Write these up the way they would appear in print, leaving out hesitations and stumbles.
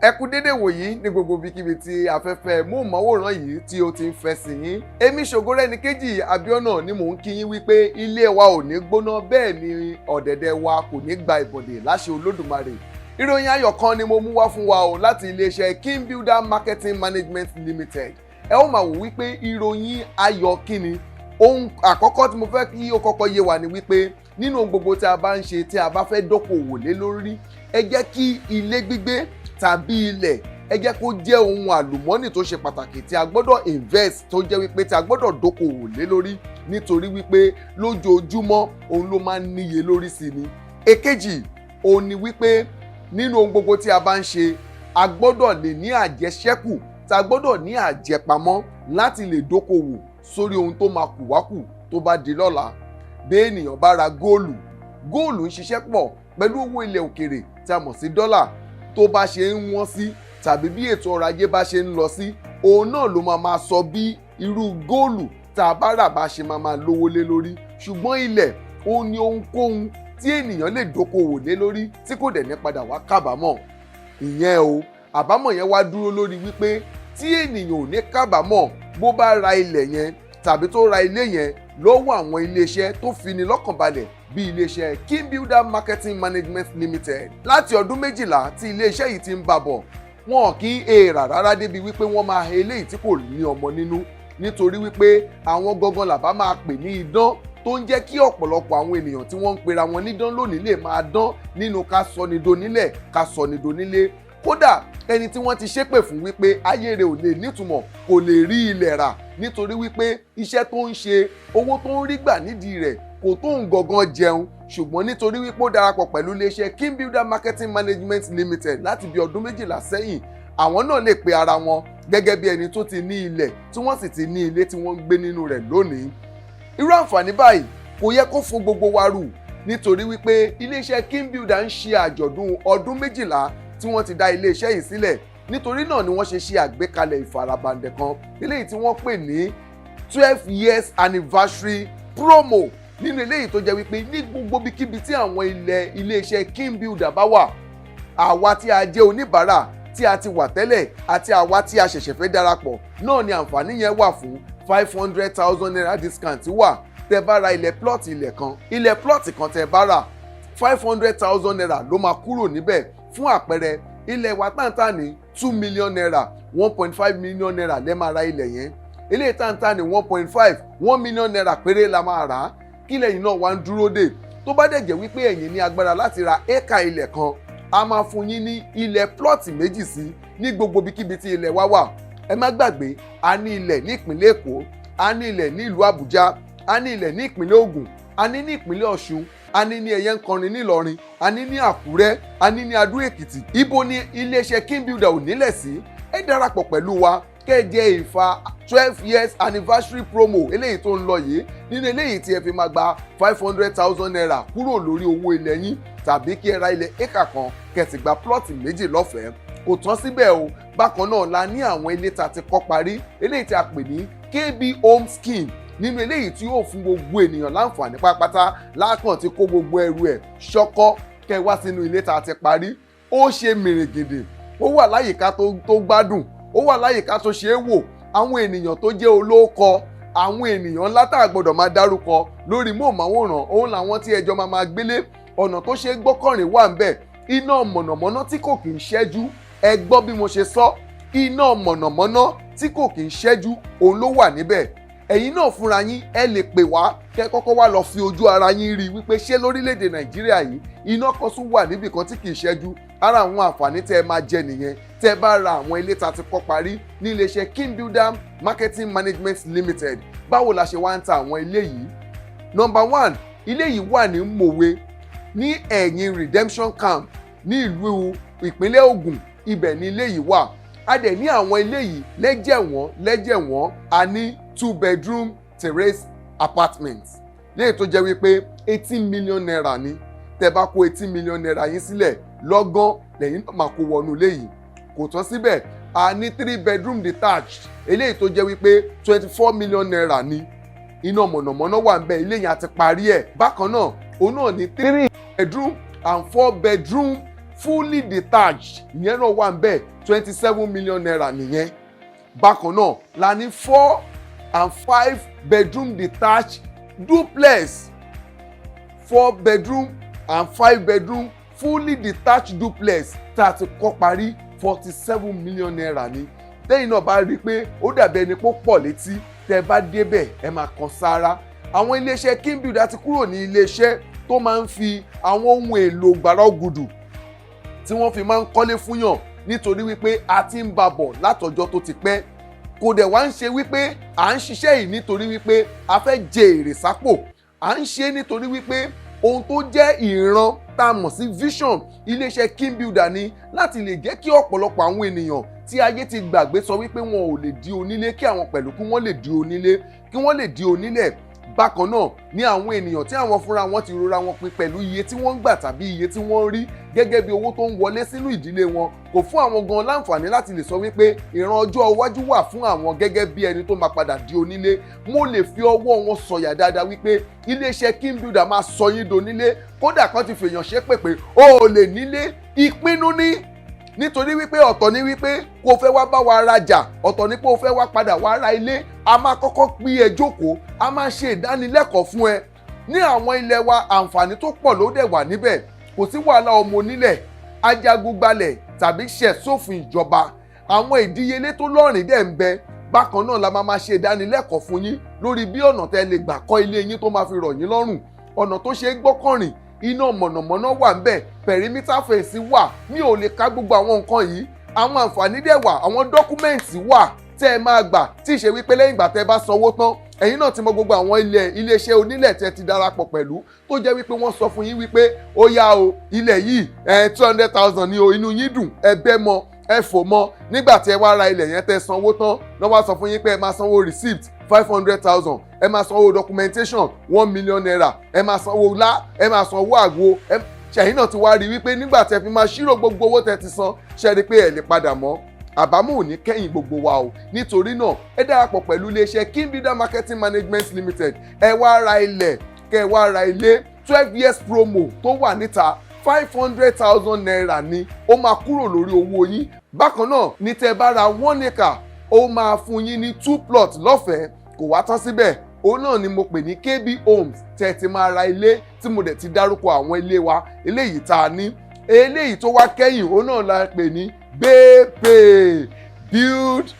Ẹ kú dédé wòyí ní gbogbo ibikíbi tí afẹ́fẹ́ móhùnmáwòrán yìí tí ó ti ń fẹ́ sí yín. Èmi Ṣògorẹ́níkejì Abíọ́nà ni mò ń kí yín wípé ilé wa ò ní gbóná bẹ́ẹ̀ ni ọ̀dẹ̀dẹ̀ wa kò ní gba ìbọ̀dè láṣẹ Olódùmarè. Ìròyìn ayọ̀ kan ni mo mú wá fún wa o láti iléeṣẹ́ KINGBUILDER Marketing Management Limited. Ẹ ó máa wò wípé ìròyìn ayọ̀ kíni. Ohun àkọ́kọ́ tí mo fẹ́ kí ó kọ́kọ́ yé wa ni wípé nínú gbogbo tí a bá ń ṣe tí a bá fẹ́ dókòwò lé lórí, ẹ jẹ́ kí ilé gbígbé tàbí ilẹ̀ ẹ jẹ́ kó jẹ́ ohun àlùmọ́nì tó ṣe pàtàkì tí a gbọ́dọ̀ invest tó jẹ́ wípé tí a gbọ́dọ̀ dókòwò lé lórí nítorí wípé lójoojúmọ́ òun ló máa ń níye lórí sí ni. Èkejì òun ni wípé nínú ohun gbogbo tí a bá ń ṣe a gbọ́dọ̀ lè ní àjẹṣẹ́kù tí a gbọ́dọ̀ ní àjẹpamọ́ láti lè dókòwò sórí ohun tó máa kù wá kù tó bá di lọ́la. Bí ènìyàn bá ra góòlù ń ṣiṣẹ́ pọ̀ pẹ̀lú owó ilẹ̀ òkèrè tí a mọ̀ sí dọ́là. Tó bá ṣe ń wọ́n sí tàbí bí ètò ọrọ̀ ajé bá ṣe ń lọ sí, òun náà ló máa sọ bí irú góòlù tá a bá rà bá ṣe máa lówó lé lórí. Ṣùgbọ́n ilẹ̀ òun ni ohunkóhun tí ènìyàn lè dókòwò lé lórí tí kò dẹ̀ ní padà wá kábàámọ̀. Ìyẹn o, àbámọ̀ yẹn wá dúró lórí wípé tí ènìyàn ò ní kábàámọ̀ bó bá ra ilẹ̀ yẹn tàbí tó ra ilé yẹn lọ́wọ́ àwọn iléeṣẹ́ tó fini lọ́kàn balẹ̀ bí iléeṣẹ́ KINGBUILDER Marketing Management Limited. Láti ọdún 12 tí iléeṣẹ́ yìí ti ń bá bọ̀, wọn kì í èèrà rárá débi wípé wọ́n máa he eléyìí tí kò ní ọmọ nínú, nítorí wípé àwọn gangan làbá máa pè ní idán tó ń jẹ́ kí ọ̀pọ̀lọpọ̀ àwọn ènìyàn tí wọ́n ń pera wọn nídán lónìí lè máa dán nínú ká sọ ni donílẹ̀ ká sọ ni donílé. Kódà ẹni tí wọ́n ti ṣépè fún wípé ayé rẹ̀ ò lè nítumọ̀ kò lè rí ilẹ̀ rà nítorí wípé iṣẹ́ tó ń ṣe, owó tó ń rí gbà nídìí rẹ̀ kò tó ń gangan jẹun, ṣùgbọ́n nítorí wípé ó darapọ̀ pẹ̀lú iléeṣẹ́ KINGBUILDER Marketing Management Limited láti bí ọdún 12 sẹ́yìn, àwọn náà lè pe ara wọn gẹ́gẹ́ bí ẹni tó ti ní ilẹ̀ tí wọ́n sì ti ní ilé tí wọ́n ń gbé nínú rẹ̀ lónìí. Irú àǹfààní báyìí kò yẹ kó fún gbogbo wa rù nítorí wípé iléeṣẹ́ KINGBUILDER ń ṣe àjọ̀dún ọdún 12 tí wọ́n ti dá iléeṣẹ́ yìí sílẹ̀. Nítorí náà ni wọ́n ṣe àgbékalẹ̀ ìfarabandẹ̀ kan eléyìí tí wọ́n pè ní 12 years anniversary promo. Nínú eléyìí tó jẹ́ wípé ní gbogbo bíkíbi tí àwọn iléeṣẹ́ KINGBUILDER bá wà, àwa tí a jẹ́ oníbàárà tí a ti wà tẹ́lẹ̀ àti àwa tí a ṣẹ̀ṣẹ̀ fẹ́ darapọ̀ náà ni àǹfààní yẹn wà fún 500,000 naira discount wà. Tẹ́ bá ra ilẹ̀ plot kan tẹ́ bá rà 500,000 naira ló máa kúrò níbẹ̀. Fún àpẹẹrẹ ilẹ̀ wa táǹtà ní 2 million naira, 1.5 million naira lẹ́ máa ra ilẹ̀ yẹn. Ilé táǹtà ní 1 million naira péré la máa rà á. Kí lẹ́yìn náà wá ń dúró dè? Tó bá dẹ̀ jẹ́ wípé ẹ̀yin ní agbára láti ra éka ilẹ̀ kan, a máa fún yín ní ilẹ̀ plọ́ọ̀tì méjì sí ní gbogbo ibikíbi tí ilẹ̀ wa wà. Ẹ má gbàgbé, a ní ilẹ̀ ní ìpínlẹ̀ Èkó, a ní ilẹ̀ ní ìlú Àbújá, a ní ilẹ̀ ní ìpínlẹ̀ Ògùn, a ní ìpínlẹ̀ Ọ̀ṣun, a ní Ẹ̀yẹ́nkọrin nílọrin, a ní Àkúrẹ́, a ní Adó Èkìtì. Ibo ni iléeṣẹ́ KINGBUILDER ò nílẹ̀ sí? Ẹ darapọ̀ pẹ̀lú wa kẹ́ẹ̀jẹ́ ìfà 12 years anniversary promo eléyìí tó ń lọ yìí, nínú eléyìí tí ẹ fi máa gba 500,000 naira kúrò lórí owó ilẹ̀ yín tàbí kí ẹ ra ilẹ̀ éka kan kẹ̀sì gba plọ́ọ̀tì méjì lọ́fẹ̀ẹ́. Kò tán síbẹ̀ o, bákan náà la ní àwọn ilé tá a ti kọ́ parí eléyìí tí a pè ní KB Home Scheme. Nínú eléyìí tí yóò fún gbogbo ènìyàn láǹfààní pátápátá lákàn tí kó gbogbo ẹrù ẹ̀ ṣọ́kọ́ kẹ́ wá sínú ilé tá a ti parí. Ó ṣe mèrègèdè, ó wà láyìíká tó gbádùn, ó wà láyìíká tó ṣe é wò. Àwọn ènìyàn tó jẹ́ olóòkọ, àwọn ènìyàn ńlá tá a gbọ́dọ̀ máa dárúkọ lórí móhùnmáwòrán, òun làwọn tí ẹjọ́ máa gbélé. Ọ̀nà tó ṣe é gbọ́kànrín wà ńbẹ̀, iná mọ̀nàmọ́ná tí kò kì í ṣẹ́jú. Ẹ gbọ́ bí mo ṣe sọ, iná mọ̀nàmọ́ná tí kò kì í ṣẹ́jú òun ló wà níbẹ̀. Ẹ̀yin náà fúnra yín ẹ lè pè wá kẹ́ kọ́kọ́ wá lọ fi ojú ara yín rí wípé ṣé lórílẹ̀‐èdè Nàìjíríà yìí iná kan tún wà níbì kan tí kì í ṣẹ́jú. Ara àwọn àǹfààní tẹ́ ẹ máa jẹ nìyẹn tẹ́ bá ra àwọn ilé tá a ti kọ́ parí ní iléeṣẹ́ KINGBUILDER Marketing Management Limited. Báwo la ṣe wá ń ta àwọn ilé yìí? Number 1, ilé yìí wà ní Mòwe ní ẹ̀yìn Redemption Camp ní ìlú ìpínlẹ̀ Ògùn. Ibẹ̀ ni ilé yìí wà. A dẹ̀ ní àwọn ilé yìí lẹ́jẹ̀wọ̀n. A ní 2 bedroom terrace apartments léyìí tó jẹ́ wípé 18 million naira ni. Tẹ́ bá kó 18 million naira yín sílẹ̀ lọ́gán lẹ́yìn náà máa kó wọnú ilé yìí. Kò tán síbẹ̀, a ní 3 bedroom detached eléyìí tó jẹ́ wípé 24 million naira ni. Iná mọ̀nàmọ́ná wà ńbẹ̀, ilé yẹn a ti parí ẹ̀. Bákan náà òun náà ní 3 bedroom and 4 bedroom fully detached ìyẹn náà wà ń bẹ̀ 27 million naira nìyẹn. Bákan náà la ní 4 and 5 bedroom detached duplex, 4 bedroom and 5 bedroom fully detached duplex tá a ti kọ́ parí 47 million naira ni. Tẹ́yìn náà bá rí i pé ó dàbí ẹni pé ó pọ̀ létí, tẹ́ bá débẹ̀ ẹ máa kan sára. Àwọn iléeṣẹ́ King Builder ti kúrò ní iléeṣẹ́ tó máa ń fi àwọn ohun èlò gbàrà ògùdù tí wọ́n fi máa ń kọ́lé fúnyàn nítorí wípé a ti ń babọ̀ látọjọ́ tó ti pẹ́. Kò dẹ̀ wá ń ṣe wípé à ń ṣiṣẹ́ yìí nítorí wípé a fẹ́ jẹ èrè sápò, à ń ṣe nítorí wípé ohun tó jẹ́ ìran tá a mọ̀ sí vision iléeṣẹ́ King Builder ni láti lè jẹ́ kí ọ̀pọ̀lọpọ̀ àwọn ènìyàn tí ayé ti gbàgbé sọ wípé wọn ò lè di onílé kí àwọn pẹ̀lú kí wọ́n lè di onílé, kí wọ́n lè di onílẹ̀. Bákan náà ní àwọn ènìyàn tí àwọn fúnra wọn ti rora wọn pin pẹ̀lú iye tí wọ́n ń gbà tàbí iye tí wọ́n ń rí gẹ́gẹ́ bí owó tó ń wọlé sínú ìdílé wọn, kò fún àwọn gan láǹfààní láti lè sọ wípé ìran ọjọ́ iwájú wà fún àwọn gẹ́gẹ́ bí ẹni tó máa padà di onílé. Mo lè fi ọwọ́ wọn sọ̀yà dáadáa wípé iléeṣẹ́ King Builder máa sọ yín donílé, kódà kan ti fèèyàn ṣépè pé o ò lè nílé. Ìpinnu ní nítorí wípé ọ̀tọ̀ ní wípé kó fẹ́ wá bá wa rajà, ọ̀tọ̀ ní pé o fẹ́ wá padà wá ra ilé. A máa kọ́kọ́ pín ẹ jókòó, a máa ṣe ìdánilẹ́kọ̀ọ́ fún ẹ. Ní àwọn ilẹ̀ wa àǹfààní tó pọ̀ ló dẹ̀ wà níbẹ̀, kò sí wàhálà ọmọ onílẹ̀, ajagunbalẹ̀ tàbí ṣẹ̀sófin ìjọba. Àwọn ìdíyelé tó lọ́rìn dẹ̀ ń bẹ. Bákan náà la máa ṣe ìdánilẹ́kọ̀ọ́ fún yín lórí bí ọ̀nà tẹ́ lè gbà kọ́ ilé yín tó máa fi rọ̀ yín lọ́rùn, ọ̀nà tó ṣe é gbọ́kànrìn, iná mọ̀nàmọ́ná wà ń bẹ̀, pẹ̀rímítà fèsì wà. Mi ò lè ka gbogbo àwọn nǹkan yìí. Àwọn àǹfààní dẹ̀ wà, àwọn dọ́kúmẹ̀ǹtì wà tẹ́ ẹ máa gbà tí ì ṣe wípé lẹ́yìn ìgbà tẹ́ bá sanwó tán ẹ̀yin náà ti mọ gbogbo àwọn iléeṣẹ́ onílẹ̀ tẹ́ ti darapọ̀ pẹ̀lú tó jẹ́ wípé wọ́n sọ fún yín wípé ó yá o ilẹ̀ yìí 200,000 ni o, inú yín dùn, ẹ bẹ́ mọ ẹ fò mọ. Nígbà tí ẹ wá ra ilẹ̀ yẹn tẹ́ sanwó tán lọ́ wá sọ fún yín pé ẹ máa sanwó receipt 500,000, ẹ máa sanwó documentation 1 million naira, ẹ máa sanwó lá, ẹ máa sanwó àgbo. Ṣẹ̀yìn náà ti wá rí wípé nígbà tí ẹ fi máa ṣírò gbogbo owó tẹ́ ti san ṣe rí pé ẹ lè padà mọ́. Àbámọ̀ ò ní kẹ́yìn gbogbo wa o. Nítorí náà ẹ darapọ̀ pẹ̀lú iléeṣẹ́ King Builder Marketing Management Limited. Ẹ wá ra ilẹ̀, kẹ́ ẹ wá ra ilé. 12 years promo tó wà níta 500,000 naira ni ó máa kúrò lórí owó yín. Bákan náà ní tẹ́ bá ra 1 acre ó máa fún yín ní 2 plots lọ́fẹ̀ẹ́. Kò wá tán síbẹ̀, òun náà ni mo pè ní KB Homes tẹ́ ti máa ra ilé tí mo dẹ̀ ti dárúkọ àwọn ilé wa eléyìí tá a ní. Eléyìí tó wá kẹ́yìn òun náà la pè ní pay build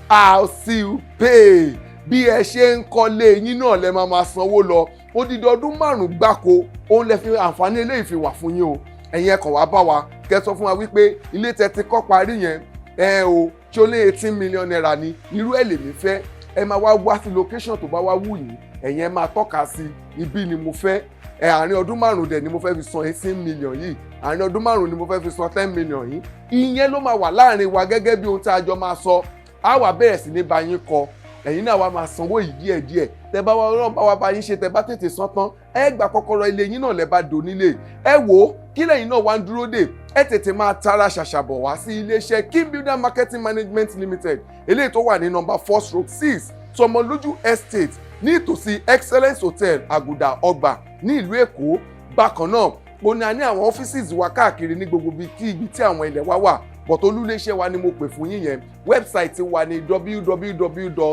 house you pay. Bí ẹ ṣe ń kọ́lé yín náà lẹ máa sanwó lọ. Odidi ọdún 5 gbáko òun lẹ fi àǹfààní eléyìí fi wà fún yín o. Ẹ̀yin ẹ kàn wá bá wa kẹ́ sọ fún wa wípé ilé tẹ́ ti kọ́ parí yẹn o tí ó lé 18 million naira ni irú ẹ̀ lèmi fẹ́. Ẹ máa wá sí location tó bá wá wù yín, ẹ̀yin ẹ máa tọ́ka sí ibi ni mo fẹ́. Àárín ọdún 5 dẹ̀ ni mo fẹ́ fi san 18 million yìí, àárín ọdún 5 ni mo fẹ́ fi san 10 million yìí. Ìyẹn ló máa wà láàrin wa gẹ́gẹ́ bí ohun tí a jọ máa sọ. A wá bẹ̀rẹ̀ sí ní bá yín kọ, ẹ̀yin náà wá máa sanwó yìí díẹ̀díẹ̀. Tẹ́ bá wá Ọlọ́run bá wá bá yín ṣe, tẹ́ bá tètè san tán ẹ gba kọ́kọ́rọ́ ilé yín náà lẹ bá donílé. Ẹ wò ó kí lẹ́yìn náà wá ń dúró dè, ẹ tètè máa tara ṣàṣàbọ̀ wá sí iléeṣẹ́ King Builder Marketing Management Limited eléyìí tó wà ní number 4/6 Sọmọlójú Estate ní ìtòsí Excellence Hotel Àgùdà Ọgbà ní ìlú Èkó. Bákan náà ó ní a ní àwọn ọ́fíìsì wa káàkiri ní gbogbo ibi tí àwọn ilẹ̀ wa wà, bọ̀tọ̀ olúléeṣẹ́ wa ni mo pè fún yín yẹn. Wẹ́bsáìtì wa ní www.kbltd.org.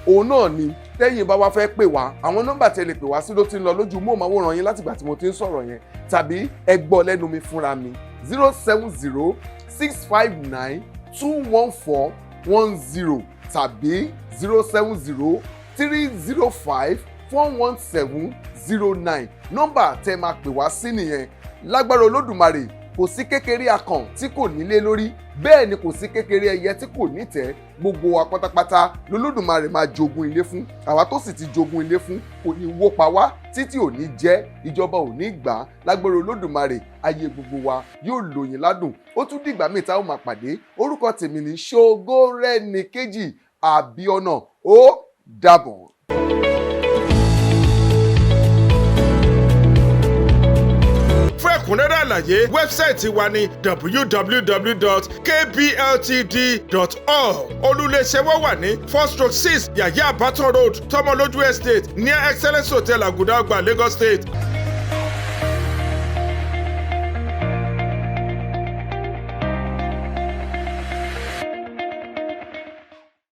Òun náà ni tẹ́yìn bá wá fẹ́ pè wá, àwọn nọ́mbà tẹ́ lè pè wá sí ló ti ń lọ lójú móhùnmáwòrán yín látìgbà tí mo ti ń sọ̀rọ̀ yẹn, tàbí ẹ gbọ́ lẹ́nu mi fúnra mi 070-659-21410 tàbí 070-305-41709. Nọ́mbà tẹ́ máa pè wá sí nìyẹn. Lágbára Olódùmarè kò sí kékeré akàn tí kò nílé lórí, bẹ́ẹ̀ ni kò sí kékeré ẹyẹ tí kò nítẹ́. Gbogbo wa pátápátá lolódùmarè máa jogún ilé fún. Àwa tó sì ti jogún ilé fún kò ní wó pa wá títí ò ní jẹ́, ìjọba ò ní gbà á. Lágbára Olódùmarè ayé gbogbo wa yóò lóyin ládùn. Ó tún dìgbà míì tá ó máa pàdé. Orúkọ tèmi ni Ṣògorẹ́níkejì Àbíọ́nà. Ó dàbọ̀. Fún ẹ̀kúnrẹ́rẹ́ àlàyé wẹ́bsáìtì wa ní www.kbltd.org. Olúléeṣẹ́ wa wà ní 4/6 Yàyà Àbátàn Road, Tọmọlójú Estate, near Excellence Hotel Àgùdà Ọgbà, Lagos State.